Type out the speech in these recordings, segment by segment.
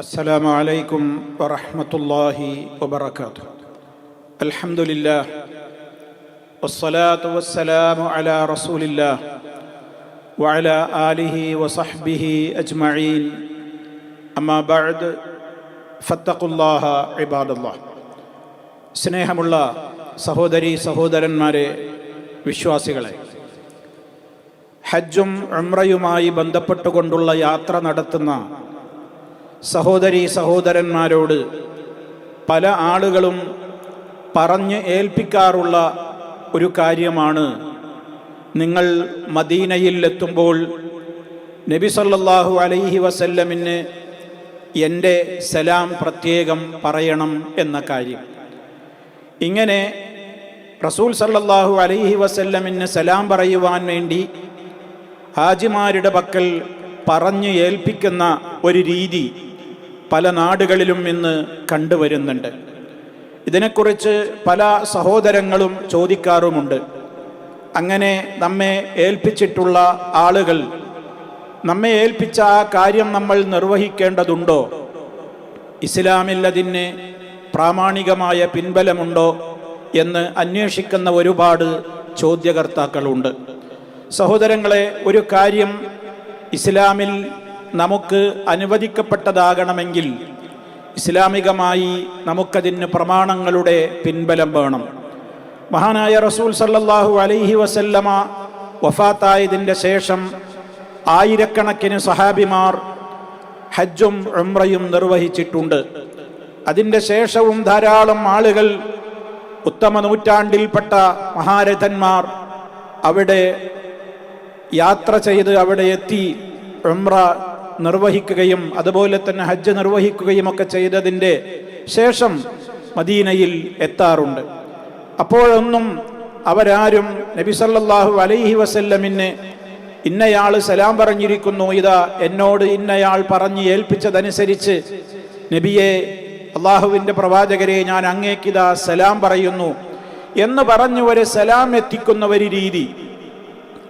السلام عليكم ورحمة الله وبركاته. الحمد لله والصلاة والسلام على رسول الله وعلى آله وصحبه أجمعين. أما بعد فاتقوا الله عباد الله. സ്നേഹമുള്ള സഹോദരീ സഹോദരന്മാരെ, വിശ്വാസികളെ, ഹജ്ജും ഉംറയുമായി ബന്ധപ്പെട്ടുകൊണ്ടുള്ള യാത്ര നടത്തുന്ന സഹോദരീ സഹോദരന്മാരോട് പല ആളുകളും പറഞ്ഞ് ഏൽപ്പിക്കാറുള്ള ഒരു കാര്യമാണ്, നിങ്ങൾ മദീനയിൽ എത്തുമ്പോൾ നബി സല്ലല്ലാഹു അലൈഹി വസല്ലമിന് എൻ്റെ സലാം പ്രത്യേകം പറയണം എന്ന കാര്യം. ഇങ്ങനെ റസൂൽ സല്ലല്ലാഹു അലൈഹി വസല്ലമിന് സലാം പറയുവാൻ വേണ്ടി ഹാജിമാരുടെ പക്കൽ പറഞ്ഞ് ഏൽപ്പിക്കുന്ന ഒരു രീതി പല നാടുകളിലും ഇന്ന് കണ്ടുവരുന്നുണ്ട്. ഇതിനെക്കുറിച്ച് പല സഹോദരങ്ങളും ചോദിക്കാറുമുണ്ട്. അങ്ങനെ നമ്മെ ഏൽപ്പിച്ചിട്ടുള്ള ആളുകൾ നമ്മെ ഏൽപ്പിച്ച ആ കാര്യം നമ്മൾ നിർവഹിക്കേണ്ടതുണ്ടോ? ഇസ്ലാമിൽ അതിന് പ്രാമാണികമായ പിൻബലമുണ്ടോ എന്ന് അന്വേഷിക്കുന്ന ഒരുപാട് ചോദ്യകർത്താക്കളുണ്ട്. സഹോദരങ്ങളെ, ഒരു കാര്യം ഇസ്ലാമിൽ നമുക്ക് അനുവദിക്കപ്പെട്ടതാകണമെങ്കിൽ ഇസ്ലാമികമായി നമുക്കതിന് പ്രമാണങ്ങളുടെ പിൻബലം വേണം. മഹാനായ റസൂൽ സല്ലല്ലാഹു അലൈഹി വസല്ലമ വഫാത്തായതിൻ്റെ ശേഷം ആയിരക്കണക്കിന് സഹാബിമാർ ഹജ്ജും ഉംറയും നിർവഹിച്ചിട്ടുണ്ട്. അതിൻ്റെ ശേഷവും ധാരാളം ആളുകൾ, ഉത്തമ നൂറ്റാണ്ടിൽപ്പെട്ട മഹാരഥന്മാർ അവിടെ യാത്ര ചെയ്ത് അവിടെ എത്തി ഉംറ നിർവഹിക്കുകയും അതുപോലെ തന്നെ ഹജ്ജ് നിർവഹിക്കുകയും ഒക്കെ ചെയ്തതിൻ്റെ ശേഷം മദീനയിൽ എത്താറുണ്ട്. അപ്പോഴൊന്നും അവരാരും നബി സല്ലല്ലാഹു അലൈഹി വസല്ലമിന് ഇന്നയാൾ സലാം പറഞ്ഞിരിക്കുന്നു, ഇതാ എന്നോട് ഇന്നയാൾ പറഞ്ഞ് ഏൽപ്പിച്ചതനുസരിച്ച് നബിയെ, അള്ളാഹുവിൻ്റെ പ്രവാചകരെ, ഞാൻ അങ്ങേക്കിതാ സലാം പറയുന്നു എന്ന് പറഞ്ഞു ഒരു സലാം എത്തിക്കുന്ന ഒരു രീതി,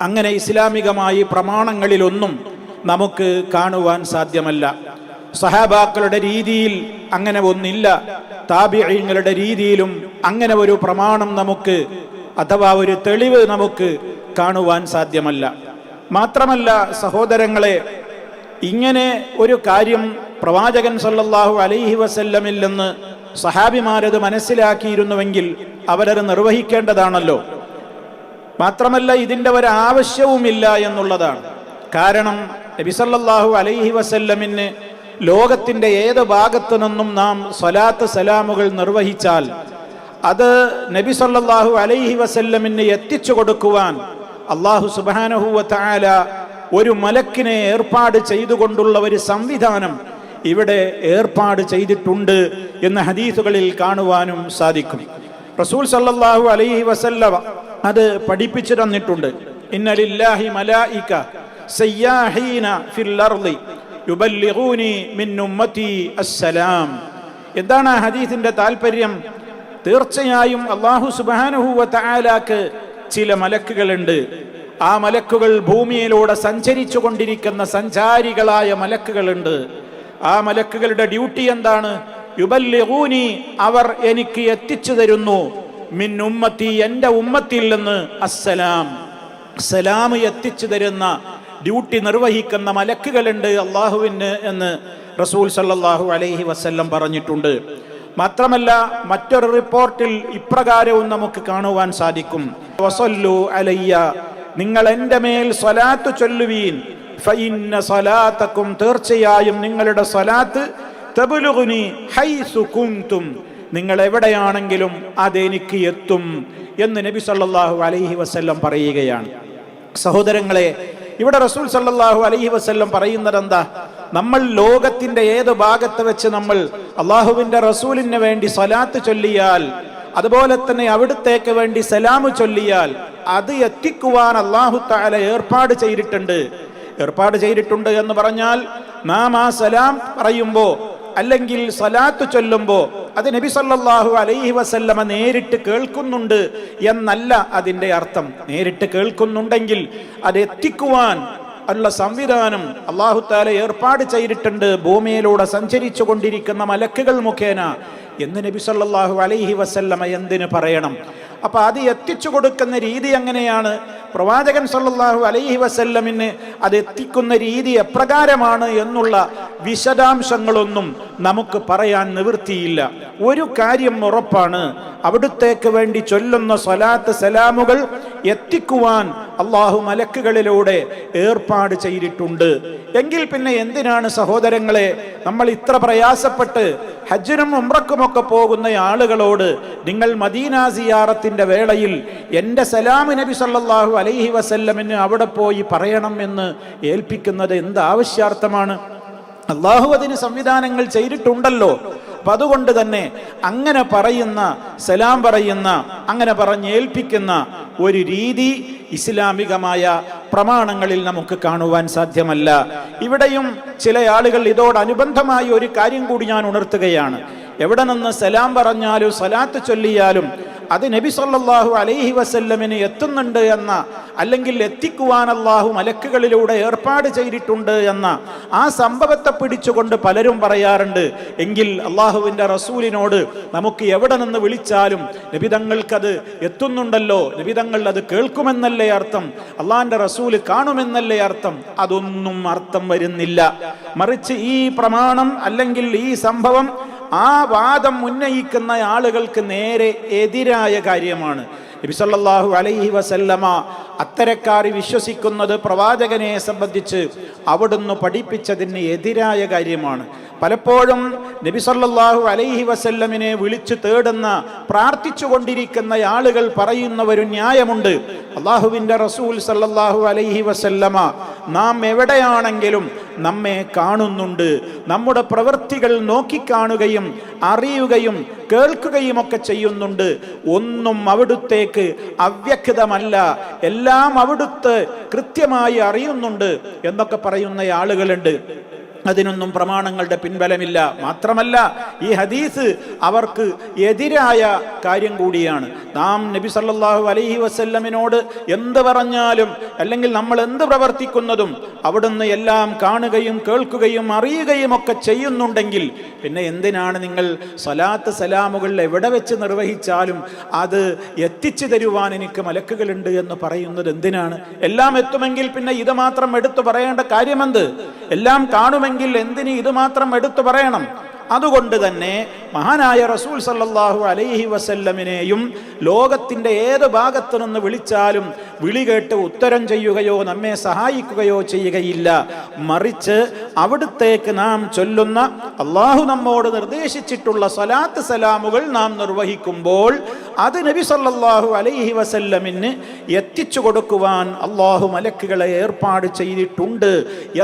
അങ്ങനെ ഇസ്ലാമികമായി പ്രമാണങ്ങളിലൊന്നും നമുക്ക് കാണുവാൻ സാധ്യമല്ല. സഹാബാക്കളുടെ രീതിയിൽ അങ്ങനെ ഒന്നില്ല. താബിഈങ്ങളുടെ രീതിയിലും അങ്ങനെ ഒരു പ്രമാണം നമുക്ക്, അഥവാ ഒരു തെളിവ് നമുക്ക് കാണുവാൻ സാധ്യമല്ല. മാത്രമല്ല സഹോദരങ്ങളെ, ഇങ്ങനെ ഒരു കാര്യം പ്രവാചകൻ സല്ലല്ലാഹു അലൈഹി വസല്ലമിൽ നിന്ന് സഹാബിമാരത് മനസ്സിലാക്കിയിരുന്നുവെങ്കിൽ അവരത് നിർവഹിക്കേണ്ടതാണല്ലോ. മാത്രമല്ല ഇതിൻ്റെ ഒരാവശ്യവുമില്ല എന്നുള്ളതാണ്. കാരണം നബി സല്ലല്ലാഹു അലൈഹി വസല്ലമിന് ലോകത്തിൻ്റെ ഏത് ഭാഗത്തു നിന്നും നാം സ്വലാത്ത് സലാമുകൾ നിർവഹിച്ചാൽ അത് നബി സല്ലല്ലാഹു അലൈഹി വസല്ലമിന് എത്തിച്ചു കൊടുക്കുവാൻ അല്ലാഹു സുബ്ഹാനഹു വ തആല ഒരു മലക്കിനെ ഏർപ്പാട് ചെയ്തുകൊണ്ടുള്ള ഒരു സംവിധാനം ഇവിടെ ഏർപ്പാട് ചെയ്തിട്ടുണ്ട് എന്ന് ഹദീസുകളിൽ കാണുവാനും സാധിക്കും. റസൂൽ സല്ലല്ലാഹു അലൈഹി വസല്ലം അത് പഠിപ്പിച്ചു തന്നിട്ടുണ്ട്. ഇന്ന ലില്ലാഹി മലായിക സയ്യാഹീന ഫിൽ അർളി യുബല്ലിഗൂനി മിൻ ഉമ്മതി അസ്സലാം. എന്താണ് ആ ഹദീസിന്റെ താല്പര്യം? തീർച്ചയായും അല്ലാഹു സുബ്ഹാനഹു വ തആലാക്ക് ചില മലക്കുകളുണ്ട്. ആ മലക്കുകൾ ഭൂമിയിലൂടെ സഞ്ചരിച്ചു കൊണ്ടിരിക്കുന്ന സഞ്ചാരികളായ മലക്കുകളുണ്ട്. ആ മലക്കുകളുടെ ഡ്യൂട്ടി എന്താണ്? യുബല്ലിഗൂനി, അവർ എനിക്ക് എത്തിച്ചു തരുന്നു, മിൻ ഉമ്മത്തി, എൻ്റെ ഉമ്മത്തിൽ നിന്ന്, അസ്സലാം, സലാം എത്തിച്ചു തരുന്ന ഡ്യൂട്ടി നിർവഹിക്കുന്ന മലക്കുകളുണ്ട് അള്ളാഹുവിന് എന്ന് റസൂൽ സല്ലല്ലാഹു അലൈഹി വസല്ലം പറഞ്ഞിട്ടുണ്ട്. മാത്രമല്ല മറ്റൊരു റിപ്പോർട്ടിൽ ഇപ്രകാരവും നമുക്ക് കാണുവാൻ സാധിക്കും, വസല്ലു അലയ്യ, നിങ്ങൾ എൻ്റെ മേൽ സ്വലാത്ത് ചൊല്ലുവീൻ, ഫഇന്ന സ്വലാത്തക്കും, തീർച്ചയായും നിങ്ങളുടെ സ്വലാത്ത്, തബ്ലുഗുനി ഹൈസു കുൻതും, നിങ്ങൾ എവിടെയാണെങ്കിലും അതെനിക്ക് എത്തും എന്ന് നബി സല്ലല്ലാഹു അലൈഹി വസല്ലം പറയുകയാണ്. സഹോദരങ്ങളെ, ഇവിടെ റസൂൽ സല്ലല്ലാഹു അലൈഹി വസല്ലം പറയുന്നത് എന്താ? നമ്മൾ ലോകത്തിന്റെ ഏത് ഭാഗത്ത് വെച്ച് നമ്മൾ അള്ളാഹുവിന്റെ റസൂലിന് വേണ്ടി സ്വലാത്ത് ചൊല്ലിയാൽ, അതുപോലെ തന്നെ അവിടുത്തേക്ക് വേണ്ടി സലാം ചൊല്ലിയാൽ അത് എത്തിക്കുവാൻ അല്ലാഹു തആല ഏർപ്പാട് ചെയ്തിട്ടുണ്ട് എന്ന് പറഞ്ഞാൽ നാം ആ സലാം പറയുമ്പോൾ അല്ലെങ്കിൽ സ്വലാത്ത് ചൊല്ലുമ്പോൾ അത് നബി സല്ലല്ലാഹു അലൈഹി വസല്ലമ നേരിട്ട് കേൾക്കുന്നുണ്ട് എന്നല്ല അതിൻ്റെ അർത്ഥം. നേരിട്ട് കേൾക്കുന്നുണ്ടെങ്കിൽ അത് എത്തിക്കുവാൻ ഉള്ള സംവിധാനം അല്ലാഹു തആല ഏർപ്പാട് ചെയ്തിട്ടുണ്ട് ഭൂമിയിലൂടെ സഞ്ചരിച്ചു കൊണ്ടിരിക്കുന്ന മലക്കുകൾ മുഖേന എന്ന് നബി സല്ലല്ലാഹു അലൈഹി വസല്ലമ എന്തിനു പറയണം? അപ്പൊ അത് എത്തിച്ചു കൊടുക്കുന്ന രീതി എങ്ങനെയാണ്? പ്രവാചകൻ സല്ലല്ലാഹു അലൈഹി വസല്ലമിന് അത് എത്തിക്കുന്ന രീതി എപ്രകാരമാണ് എന്നുള്ള വിശദാംശങ്ങളൊന്നും നമുക്ക് പറയാൻ നിവൃത്തിയില്ല. ഒരു കാര്യം ഉറപ്പാണ്, അവിടുത്തേക്ക് വേണ്ടി ചൊല്ലുന്ന സ്വലാത്ത് സലാമുകൾ എത്തിക്കുവാൻ അള്ളാഹു മലക്കുകളിലൂടെ ഏർപ്പാട് ചെയ്തിട്ടുണ്ട്. എങ്കിൽ പിന്നെ എന്തിനാണ് സഹോദരങ്ങളെ നമ്മൾ ഇത്ര പ്രയാസപ്പെട്ട് ഹജ്ജിനും ഉംറക്കുമൊക്കെ പോകുന്ന ആളുകളോട് നിങ്ങൾ മദീന സിയാറത്തിന്റെ വേളയിൽ എൻ്റെ സലാം നബി സല്ലല്ലാഹു അലൈഹി വസല്ലമിന് അവിടെ പോയി പറയണം എന്ന് ഏൽപ്പിക്കുന്നത് എന്ത് ആവശ്യാർത്ഥമാണ്? അള്ളാഹു അതിന് സംവിധാനങ്ങൾ ചെയ്തിട്ടുണ്ടല്ലോ. അപ്പൊ അതുകൊണ്ട് തന്നെ അങ്ങനെ പറയുന്ന, സലാം പറയുന്ന, അങ്ങനെ പറഞ്ഞേൽപ്പിക്കുന്ന ഒരു രീതി ഇസ്ലാമികമായ പ്രമാണങ്ങളിൽ നമുക്ക് കാണുവാൻ സാധ്യമല്ല. ഇവിടെയും ചില ആളുകൾ ഇതോടനുബന്ധമായ ഒരു കാര്യം കൂടി ഞാൻ ഉണർത്തുകയാണ്. എവിടെ നിന്ന് സലാം പറഞ്ഞാലും സ്വലാത്ത് ചൊല്ലിയാലും അത് നബി സല്ലല്ലാഹു അലൈഹി വസല്ലമിന് എത്തുന്നുണ്ട് എന്ന, അല്ലെങ്കിൽ എത്തിക്കുവാൻ അല്ലാഹു മലക്കുകളിലൂടെ ഏർപ്പാട് ചെയ്തിട്ടുണ്ട് എന്ന ആ സംഭവത്തെ പിടിച്ചുകൊണ്ട് പലരും പറയാറുണ്ട്, എങ്കിൽ അള്ളാഹുവിൻ്റെ റസൂലിനോട് നമുക്ക് എവിടെ നിന്ന് വിളിച്ചാലും നബിതങ്ങൾക്കത് എത്തുന്നുണ്ടല്ലോ, നബിതങ്ങൾ അത് കേൾക്കുമെന്നല്ലേ അർത്ഥം, അള്ളാഹിൻ്റെ റസൂല് കാണുമെന്നല്ലേ അർത്ഥം? അതൊന്നും അർത്ഥം വരുന്നില്ല. മറിച്ച് ഈ പ്രമാണം അല്ലെങ്കിൽ ഈ സംഭവം ആ വാദം ഉന്നയിക്കുന്ന ആളുകൾക്ക് നേരെ എതിരായ കാര്യമാണ്. നബി സല്ലല്ലാഹു അലൈഹി വസല്ലമ അത്തരക്കാർ വിശ്വസിക്കുന്നത് പ്രവാചകനെ സംബന്ധിച്ച് അവിടുന്ന് പഠിപ്പിച്ചതിന് എതിരായ കാര്യമാണ്. പലപ്പോഴും നബി സല്ലല്ലാഹു അലൈഹി വസല്ലമിനെ വിളിച്ചു തേടുന്ന, പ്രാർത്ഥിച്ചു കൊണ്ടിരിക്കുന്ന ആളുകൾ പറയുന്ന ഒരു ന്യായമുണ്ട്. അള്ളാഹുവിൻ്റെ റസൂൽ സല്ലല്ലാഹു അലൈഹി വസല്ലമ നാം എവിടെയാണെങ്കിലും നമ്മെ കാണുന്നുണ്ട്, നമ്മുടെ പ്രവൃത്തികൾ നോക്കിക്കാണുകയും അറിയുകയും കേൾക്കുകയും ഒക്കെ ചെയ്യുന്നുണ്ട്, ഒന്നും അവിടുത്തേക്ക് അവ്യക്തമല്ല, എല്ലാം അവിടുത്തെ കൃത്യമായി അറിയുന്നുണ്ട് എന്നൊക്കെ പറയുന്ന ആളുകളുണ്ട്. അതിനൊന്നും പ്രമാണങ്ങളുടെ പിൻബലമില്ല. മാത്രമല്ല ഈ ഹദീസ് അവർക്ക് എതിരായ കാര്യം കൂടിയാണ്. നാം നബി സല്ലല്ലാഹു അലൈഹി വസല്ലമിനോട് എന്ത് പറഞ്ഞാലും അല്ലെങ്കിൽ നമ്മൾ എന്ത് പ്രവർത്തിക്കുന്നതും അവിടുന്ന് എല്ലാം കാണുകയും കേൾക്കുകയും അറിയുകയും ഒക്കെ ചെയ്യുന്നുണ്ടെങ്കിൽ പിന്നെ എന്തിനാണ് നിങ്ങൾ സ്വലാത്ത് സലാമുകൾ എവിടെ വെച്ച് നിർവഹിച്ചാലും അത് എത്തിച്ചു തരുവാൻ എനിക്ക് മലക്കുകളുണ്ട് എന്ന് പറയുന്നത് എന്തിനാണ്? എല്ലാം എത്തുമെങ്കിൽ പിന്നെ ഇത് മാത്രം എടുത്തു പറയേണ്ട കാര്യമെന്ത്? എല്ലാം കാണുമെങ്കിൽ എന്തിന് ഇത് മാത്രം എടുത്തു പറയണം? അതുകൊണ്ട് തന്നെ മഹാനായ റസൂൽ സല്ലല്ലാഹു അലൈഹി വസല്ലമിനെയും ലോകത്തിൻ്റെ ഏത് ഭാഗത്തു നിന്ന് വിളിച്ചാലും വിളി കേട്ട് ഉത്തരം ചെയ്യുകയോ നമ്മെ സഹായിക്കുകയോ ചെയ്യുകയില്ല. മറിച്ച് അവിടുത്തേക്ക് നാം ചൊല്ലുന്ന, അള്ളാഹു നമ്മോട് നിർദ്ദേശിച്ചിട്ടുള്ള സ്വലാത്ത് സലാമുകൾ നാം നിർവഹിക്കുമ്പോൾ അത് നബി സല്ലല്ലാഹു അലൈഹി വസല്ലമിന് എത്തിച്ചു കൊടുക്കുവാൻ അള്ളാഹു മലക്കുകളെ ഏർപ്പാട് ചെയ്തിട്ടുണ്ട്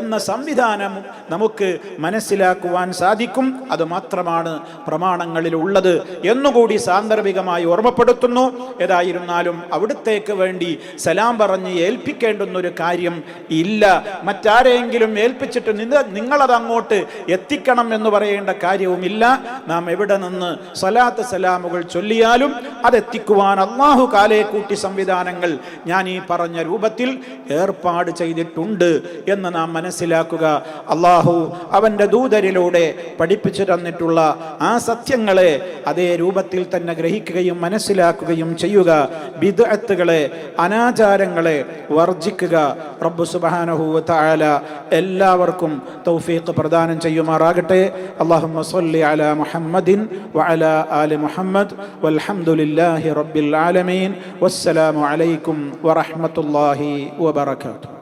എന്ന സംവിധാനം നമുക്ക് മനസ്സിലാക്കുവാൻ സാധിക്കും. അത് മാത്രമാണ് പ്രമാണങ്ങളിൽ ഉള്ളത് എന്നുകൂടി സാന്ദർഭികമായി ഓർമ്മപ്പെടുത്തുന്നു. ഏതായിരുന്നാലും അവിടുത്തേക്ക് വേണ്ടി സലാം പറഞ്ഞ് ഏൽപ്പിക്കേണ്ടുന്നൊരു കാര്യം ഇല്ല. മറ്റാരെങ്കിലും ഏൽപ്പിച്ചിട്ട് നിങ്ങളത് അങ്ങോട്ട് എത്തിക്കണം എന്ന് പറയേണ്ട കാര്യവുമില്ല. നാം എവിടെ നിന്ന് സ്വലാത്ത് സലാമുകൾ ചൊല്ലിയാലും അതെത്തിക്കുവാൻ അള്ളാഹു കാലേ കൂട്ടി സംവിധാനങ്ങൾ ഞാൻ ഈ പറഞ്ഞ രൂപത്തിൽ ഏർപ്പാട് ചെയ്തിട്ടുണ്ട് എന്ന് നാം മനസ്സിലാക്കുക. അള്ളാഹു അവൻ്റെ ദൂതരിലൂടെ പഠിപ്പിച്ചു തന്നിട്ടുള്ള ആ സത്യങ്ങളെ അതേ രൂപത്തിൽ തന്നെ ഗ്രഹിക്കുകയും മനസ്സിലാക്കുകയും ചെയ്യുക. ബിദ്അത്തുകളെ, അനാചാരങ്ങളെ വർജിക്കുക. റബ്ബ് സുബ്ഹാനഹു വ തആല എല്ലാവർക്കും തൗഫീഖ് പ്രദാനം ചെയ്യുമാറാകട്ടെ. അല്ലാഹുമ്മ സ്വല്ലി അലാ മുഹമ്മദിൻ വഅലാ ആലി മുഹമ്മദ് വൽഹംദുലില്ലാഹി റബ്ബിൽ ആലമീൻ. വസ്സലാമു അലൈക്കും വറഹ്മത്തുള്ളാഹി വബറകാതുഹു.